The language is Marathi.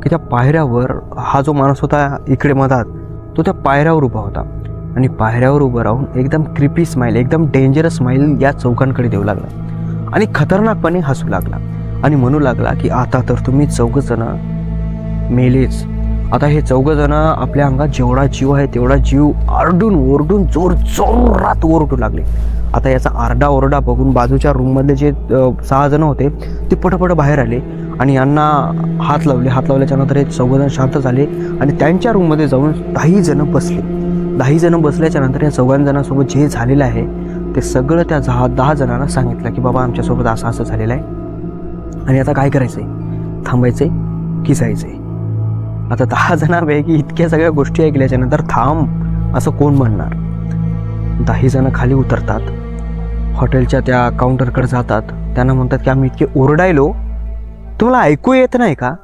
की त्या पायऱ्यावर हा जो माणूस होता इकडे मधात, तो त्या पायऱ्यावर उभा होता आणि पायऱ्यावर उभं राहून एकदम क्रिपी स्माईल, एकदम डेंजरस स्माईल या चौघांकडे देऊ लागला आणि खतरनाकपणे हसू लागला आणि म्हणू लागला की आता तर तुम्ही चौघजणं मेलेच. आता हे चौघजणं आपल्या अंगात जेवढा जीव आहे तेवढा जीव आरडून ओरडून जोरात ओरडू लागले. आता याचा आरडाओरडा बघून बाजूच्या रूममधले जे 6 जण होते ते पटपट बाहेर आले आणि यांना हात लावल्याच्या नंतर हे चौघजण शांत झाले आणि त्यांच्या रूममध्ये जाऊन 10 जण बसले. 10 जण बसल्याच्या नंतर या 4 जणांसोबत जे झालेलं आहे ते सगळं त्या 10 जणांना सांगितलं की बाबा आमच्यासोबत असं झालेलं आहे आणि आता काय करायचं आहे, थांबायचं आहे की जायचं आहे. आता 10 जणांपैकी इतक्या सगळ्या गोष्टी ऐकल्याच्या नंतर थांब असं कोण म्हणणार. 10 जण खाली उतरतात, हॉटेलच्या त्या काउंटरकडे जातात, त्यांना म्हणतात की आम्ही इतके ओरडायलो, तुम्हाला ऐकू येत नाही का?